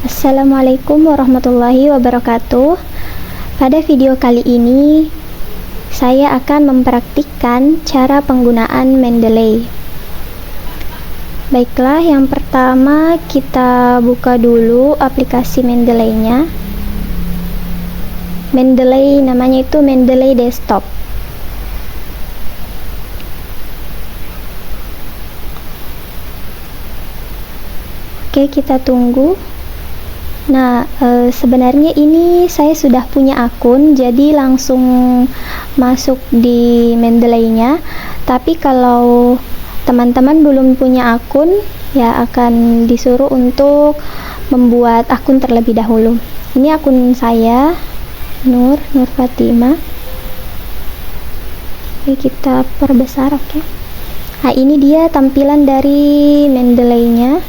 Assalamualaikum warahmatullahi wabarakatuh. Pada video kali ini, saya akan mempraktikkan cara penggunaan Mendeley. Baiklah, yang pertama kita buka dulu aplikasi Mendeley-nya. Mendeley namanya itu Mendeley Desktop. Oke, kita tunggu. Nah, sebenarnya ini saya sudah punya akun, jadi langsung masuk di Mendeley-nya. Tapi kalau teman-teman belum punya akun, ya akan disuruh untuk membuat akun terlebih dahulu. Ini akun saya, Nur Fatima. Oke, kita perbesar, oke. Nah, ini dia tampilan dari Mendeley-nya.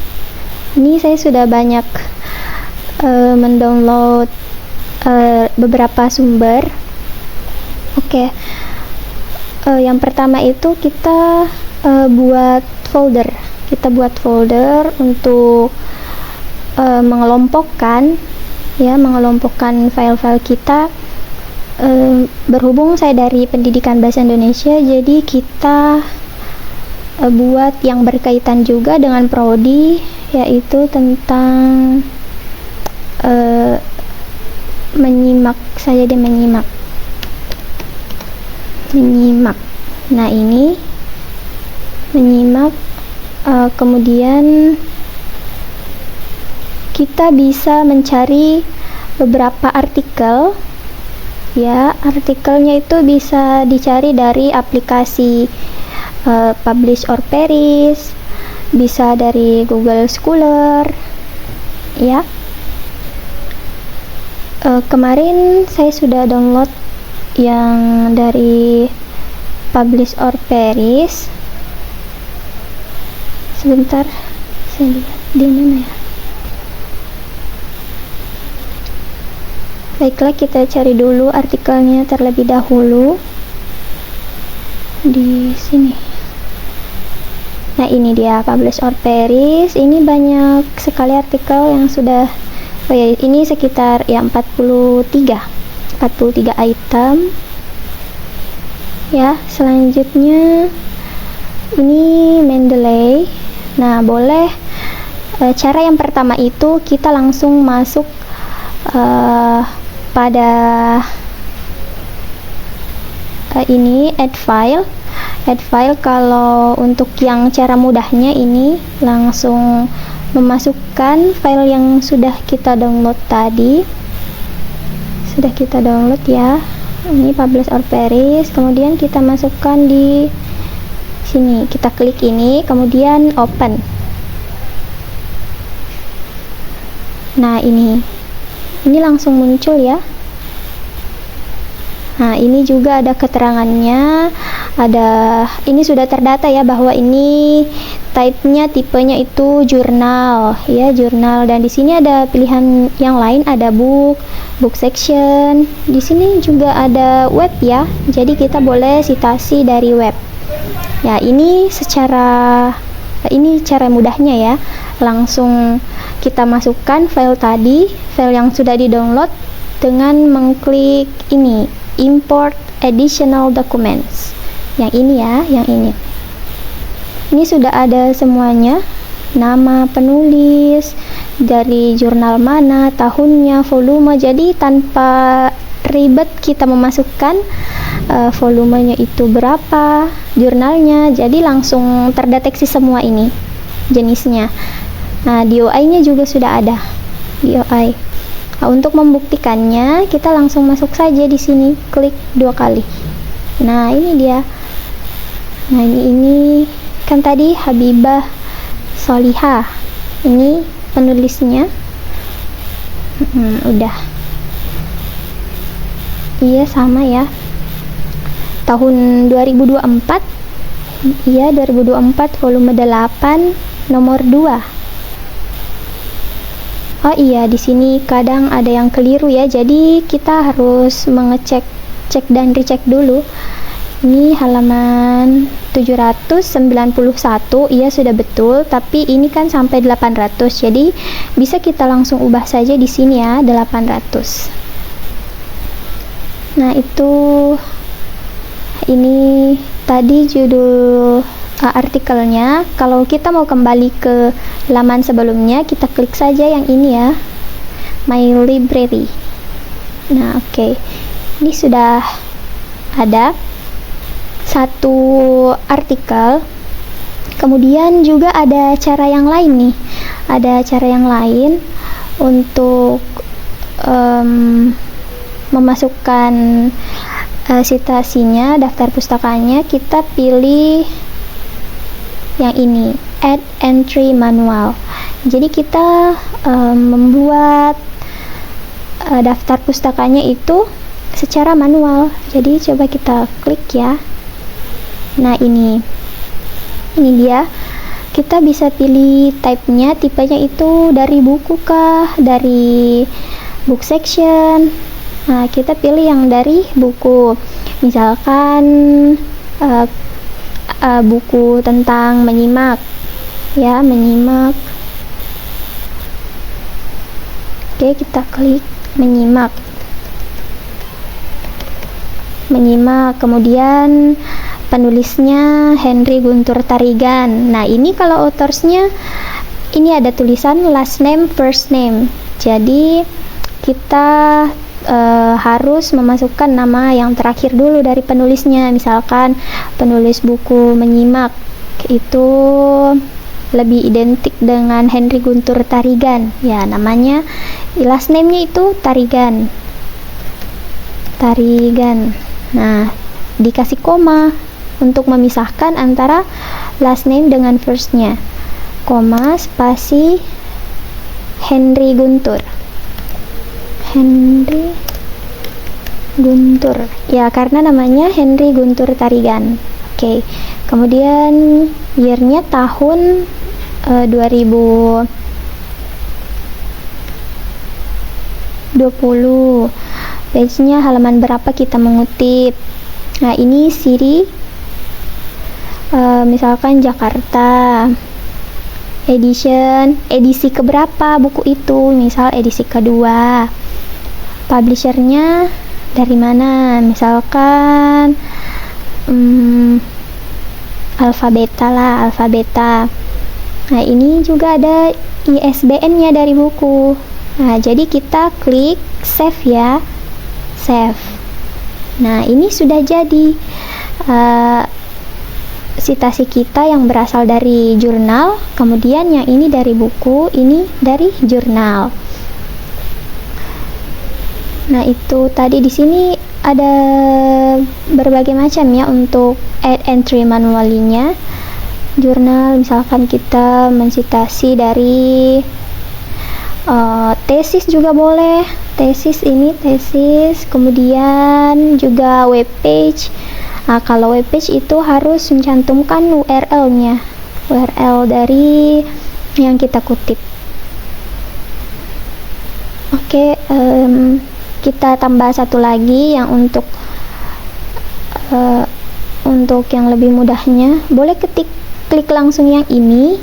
Ini saya sudah banyak mendownload beberapa sumber. Oke, yang pertama itu kita buat folder. Kita buat folder untuk mengelompokkan file-file kita. Berhubung saya dari Pendidikan Bahasa Indonesia, jadi kita buat yang berkaitan juga dengan prodi, yaitu tentang menyimak. Nah, ini menyimak. Kemudian kita bisa mencari beberapa artikel. Ya, artikelnya itu bisa dicari dari aplikasi Publish or Perish, bisa dari Google Scholar, ya. Kemarin saya sudah download yang dari Publish or Perish. Sebentar, saya lihat di mana ya. Baiklah, kita cari dulu artikelnya terlebih dahulu di sini. Nah, ini dia Publish or Perish. Ini banyak sekali artikel yang sudah ini sekitar 43 item. Ya, selanjutnya ini Mendeley. Nah, boleh cara yang pertama itu kita langsung masuk pada ini add file. Kalau untuk yang cara mudahnya ini langsung memasukkan file yang sudah kita download tadi. Sudah kita download ya. Ini Publish or Perish. Kemudian kita masukkan di sini. Kita klik ini, kemudian open. Nah, ini langsung muncul ya. Nah, ini juga ada keterangannya. Ini sudah terdata ya bahwa ini tipenya itu jurnal, ya, jurnal. Dan di sini ada pilihan yang lain, ada book section. Di sini juga ada web ya. Jadi kita boleh citasi dari web. Ya, ini cara mudahnya ya. Langsung kita masukkan file tadi, file yang sudah di-download dengan mengklik ini, import additional documents. Yang ini ya, yang ini. Ini sudah ada semuanya, nama penulis, dari jurnal mana, tahunnya, volume. Jadi tanpa ribet kita memasukkan volumenya itu berapa, jurnalnya. Jadi langsung terdeteksi semua ini jenisnya. Nah, DOI-nya juga sudah ada. DOI. Nah, untuk membuktikannya kita langsung masuk saja di sini, klik 2 kali. Nah, ini dia. Nah, ini kan tadi Habibah Solihah. Ini penulisnya. Udah. Iya, sama ya. Tahun 2024. Iya, 2024, volume 8, nomor 2. Oh iya, di sini kadang ada yang keliru ya. Jadi kita harus cek dan recheck dulu. Ini halaman 791, iya sudah betul, tapi ini kan sampai 800, jadi bisa kita langsung ubah saja di sini ya, 800. Nah, ini tadi judul artikelnya. Kalau kita mau kembali ke laman sebelumnya, kita klik saja yang ini ya, My Library. Nah, oke. Ini sudah ada satu artikel. Kemudian juga ada cara yang lain nih. Ada cara yang lain untuk memasukkan citasinya, daftar pustakanya. Kita pilih yang ini, Add Entry Manual. Jadi kita membuat daftar pustakanya itu secara manual. Jadi coba kita klik ya. Nah, ini dia. Kita bisa pilih type-nya, tipenya itu dari buku kah, dari book section. Nah, kita pilih yang dari buku. Misalkan buku tentang menyimak. Ya, menyimak. Oke, kita klik menyimak. Kemudian penulisnya Henry Guntur Tarigan. Nah, ini kalau autorsnya ini ada tulisan last name first name. Jadi kita harus memasukkan nama yang terakhir dulu dari penulisnya. Misalkan penulis buku menyimak itu lebih identik dengan Henry Guntur Tarigan, ya namanya last name-nya itu Tarigan. Nah, dikasih koma untuk memisahkan antara last name dengan first-nya. Koma spasi Henry Guntur. Ya, karena namanya Henry Guntur Tarigan. Oke. Kemudian year-nya tahun 2020. Page-nya halaman berapa kita mengutip. Nah, ini city, misalkan Jakarta. Edisi keberapa buku itu, misal edisi kedua. Publishernya dari mana, misalkan Alfabeta. Nah, ini juga ada ISBN-nya dari buku. Nah, jadi kita klik save ya, save. Nah, ini sudah jadi citasi kita yang berasal dari jurnal, kemudian yang ini dari buku, ini dari jurnal. Nah, itu tadi di sini ada berbagai macam ya untuk add entry manualnya. Jurnal, misalkan kita mencitasi dari tesis juga boleh. Tesis, kemudian juga webpage. Nah, kalau webpage itu harus mencantumkan URL-nya, URL dari yang kita kutip. Oke, kita tambah satu lagi yang untuk yang lebih mudahnya, boleh klik langsung yang ini.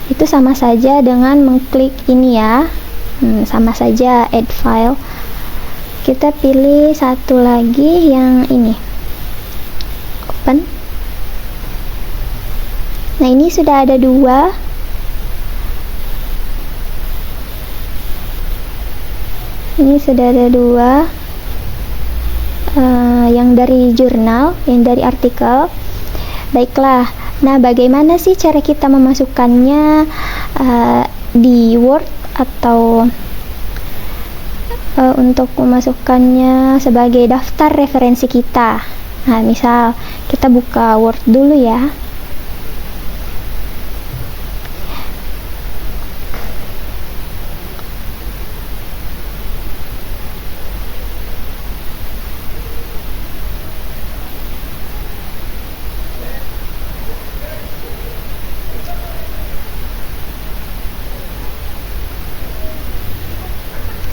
Itu sama saja dengan mengklik ini ya, sama saja add file. Kita pilih satu lagi yang ini, open. Nah, ini sudah ada dua. Yang dari jurnal, yang dari artikel. Baiklah, nah bagaimana sih cara kita memasukkannya di Word atau untuk memasukkannya sebagai daftar referensi kita. Nah, misal kita buka Word dulu ya.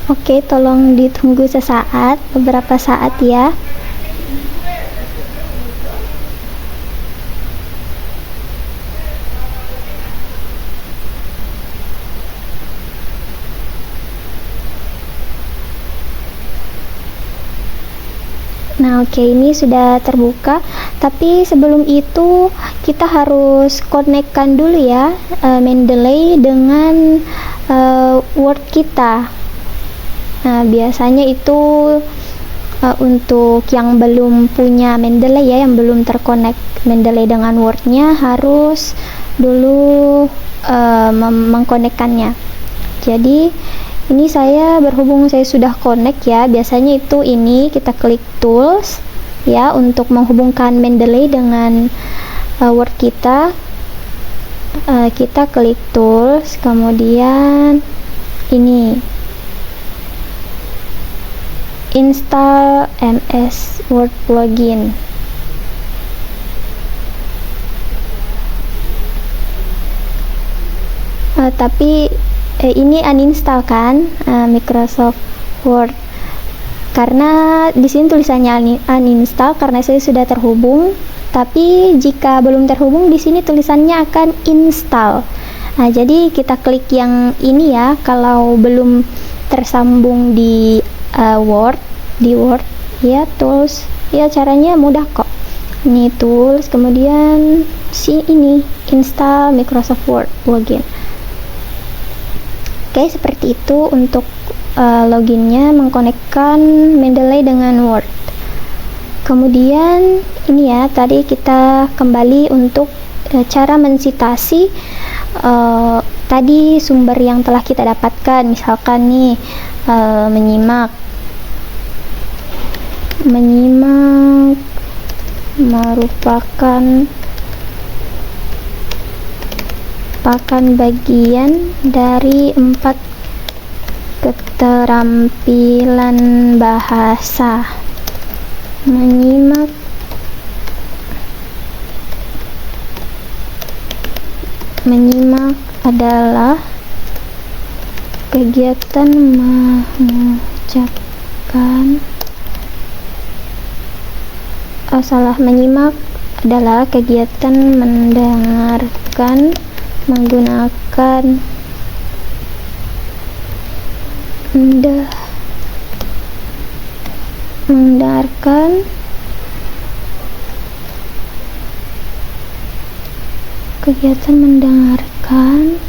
Oke, tolong ditunggu sesaat, beberapa saat ya. Nah, oke, ini sudah terbuka. Tapi sebelum itu kita harus konekkan dulu ya Mendeley dengan Word kita. Nah, biasanya itu untuk yang belum punya Mendeley ya, yang belum terkonek Mendeley dengan Word-nya, harus dulu mengkonekkannya. Jadi ini berhubung saya sudah connect ya, biasanya itu ini kita klik tools ya untuk menghubungkan Mendeley dengan Word kita. Kita klik tools, kemudian ini install MS Word plugin. Tapi ini uninstall kan Microsoft Word, karena di sini tulisannya uninstall karena saya sudah terhubung. Tapi jika belum terhubung, di sini tulisannya akan install. Nah, jadi kita klik yang ini ya kalau belum tersambung di Word ya, tools ya, caranya mudah kok. Ini tools, kemudian ini install Microsoft Word plugin. Oke, seperti itu untuk loginnya, mengkonekkan Mendeley dengan Word. Kemudian ini ya, tadi kita kembali untuk cara mensitasi tadi sumber yang telah kita dapatkan. Misalkan nih menyimak merupakan bagian dari 4 keterampilan bahasa. Menyimak adalah kegiatan mengucapkan menyimak adalah kegiatan mendengarkan menggunakan mendengarkan kegiatan mendengarkan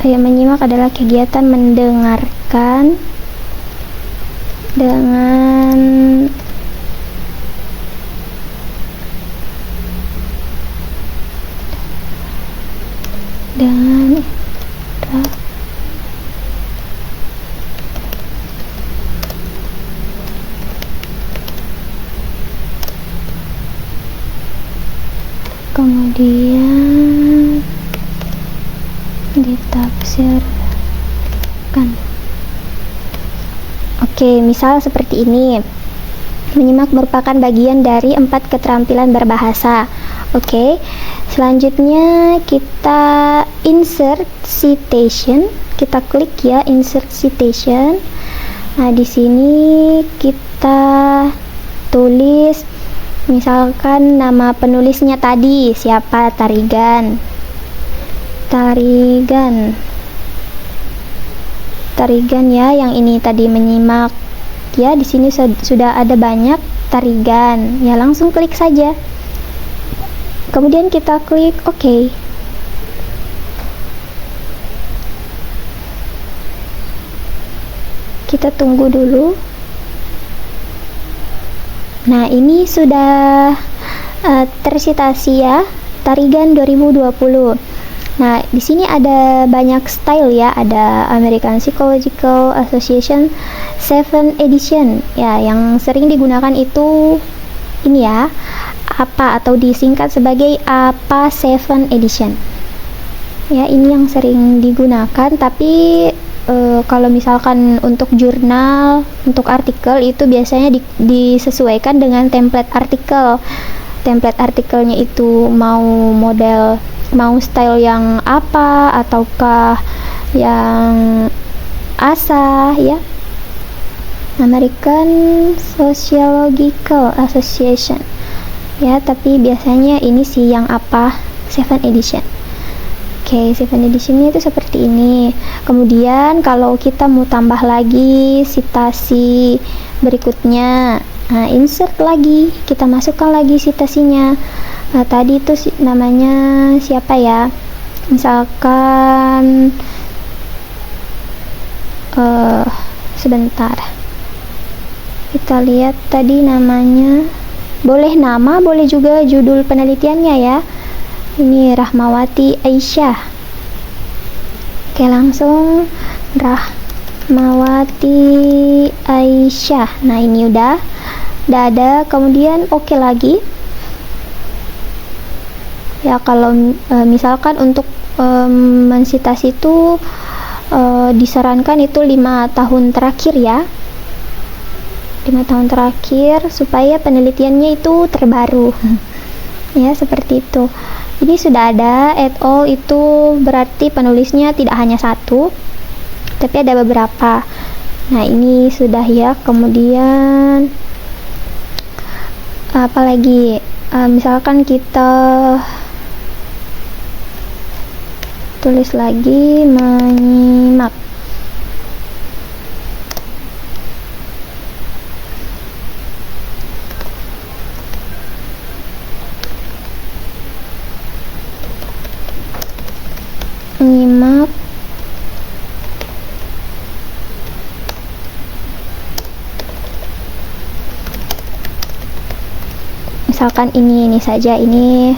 menyimak adalah kegiatan mendengarkan dengan kemudian ditafsirkan. Oke, misal seperti ini. Menyimak merupakan bagian dari 4 keterampilan berbahasa. Oke. Selanjutnya kita insert citation. Kita klik ya insert citation. Nah, di sini kita tulis misalkan nama penulisnya tadi siapa, Tarigan ya, yang ini tadi menyimak ya. Di sini sudah ada banyak Tarigan ya, langsung klik saja, kemudian kita klik OK. Kita tunggu dulu. Nah, ini sudah tersitasi ya, Tarigan 2020. Nah, di sini ada banyak style ya, ada American Psychological Association 7 Edition. Ya, yang sering digunakan itu ini ya, APA atau disingkat sebagai APA 7 Edition. Ya, ini yang sering digunakan, tapi kalau misalkan untuk jurnal, untuk artikel itu biasanya disesuaikan dengan template artikel. template artikelnya itu mau style yang apa ataukah yang ASA ya, American Sociological Association ya, tapi biasanya ini sih yang apa, 7 edition. Oke, 7 editionnya itu seperti ini. Kemudian kalau kita mau tambah lagi citasi berikutnya, nah insert lagi, kita masukkan lagi citasinya. Nah tadi itu namanya siapa ya, misalkan sebentar, kita lihat tadi namanya, boleh nama, boleh juga judul penelitiannya ya. Ini Rahmawati Aisyah. Oke, langsung Rahmawati Aisyah. Nah ini udah ada. Kemudian oke lagi ya. Kalau misalkan untuk mensitasi itu disarankan itu 5 tahun terakhir ya, 5 tahun terakhir supaya penelitiannya itu terbaru ya, seperti itu. Ini sudah ada at all, itu berarti penulisnya tidak hanya satu tapi ada beberapa. Nah ini sudah ya. Kemudian apalagi, misalkan kita tulis lagi menyimak. Menyimak misalkan ini saja, ini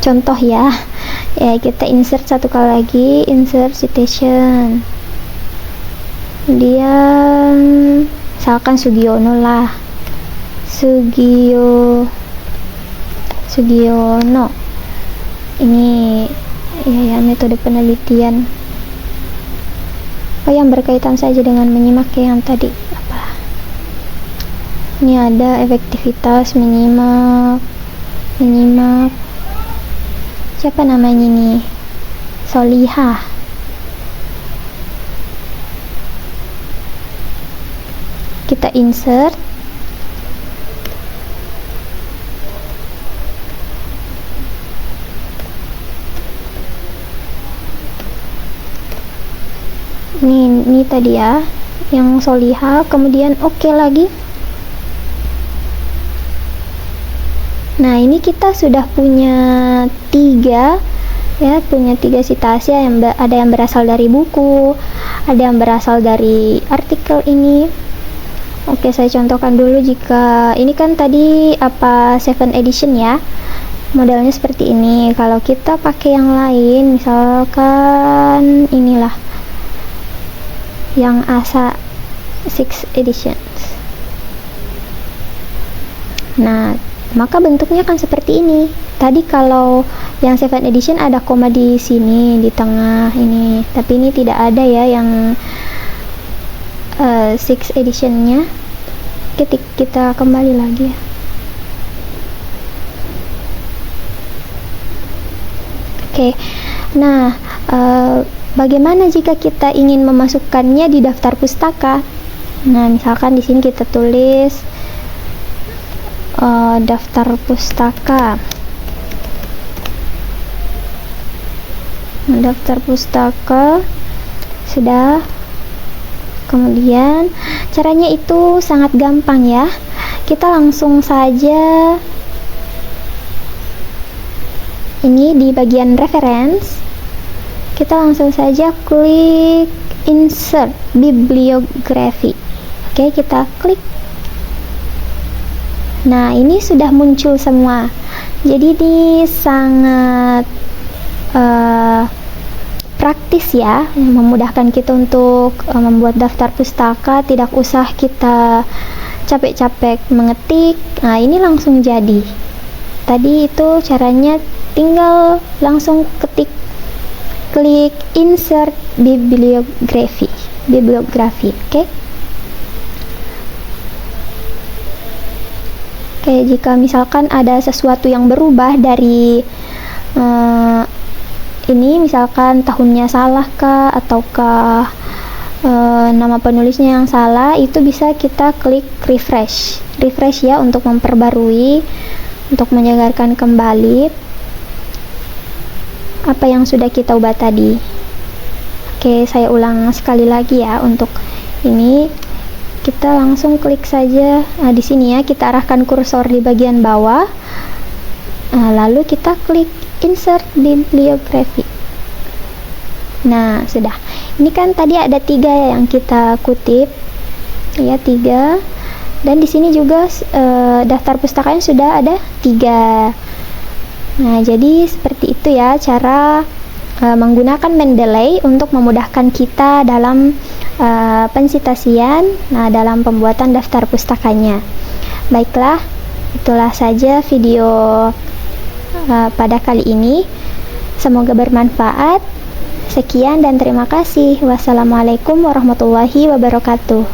contoh ya. Ya kita insert satu kali lagi, insert citation, kemudian misalkan Sugiono lah, Sugiono ini ya metode penelitian yang berkaitan saja dengan menyimak ya, yang tadi apa, ini ada efektivitas menyimak siapa namanya ini, Solihah. Kita insert, ini tadi ya yang Solihah. Kemudian oke lagi. Nah ini kita sudah punya 3 ya, punya 3 citasi, ada yang berasal dari buku, ada yang berasal dari artikel ini. Oke, saya contohkan dulu. Jika ini kan tadi apa 7 edition ya, modelnya seperti ini. Kalau kita pakai yang lain, misalkan inilah yang ASA 6 editions, nah maka bentuknya kan seperti ini. Tadi kalau yang 7 edition ada koma di sini di tengah ini, tapi ini tidak ada ya yang 6 editionnya. Kita kembali lagi ya. Oke, nah bagaimana jika kita ingin memasukkannya di daftar pustaka? Nah misalkan di sini kita tulis daftar pustaka. Daftar pustaka sudah. Kemudian caranya itu sangat gampang ya. Kita langsung saja ini di bagian reference, kita langsung saja klik insert bibliography. Oke, kita klik. Nah ini sudah muncul semua. Jadi ini sangat praktis ya, memudahkan kita untuk membuat daftar pustaka. Tidak usah kita capek-capek mengetik. Nah ini langsung jadi. Tadi itu caranya tinggal langsung ketik, klik insert bibliography. Oke. Oke, jika misalkan ada sesuatu yang berubah dari ini, misalkan tahunnya salah kah, ataukah nama penulisnya yang salah, itu bisa kita klik refresh ya, untuk memperbarui, untuk menyegarkan kembali apa yang sudah kita ubah tadi. Oke, saya ulang sekali lagi ya. Untuk ini kita langsung klik saja di sini ya, kita arahkan kursor di bagian bawah, lalu kita klik insert bibliography. Nah, sudah. Ini kan tadi ada 3 ya yang kita kutip ya, 3, dan di sini juga daftar pustakanya sudah ada 3. Nah, jadi seperti itu ya cara menggunakan Mendeley untuk memudahkan kita dalam pensitasian, dalam pembuatan daftar pustakanya. Baiklah, itulah saja video pada kali ini. Semoga bermanfaat. Sekian dan terima kasih. Wassalamualaikum warahmatullahi wabarakatuh.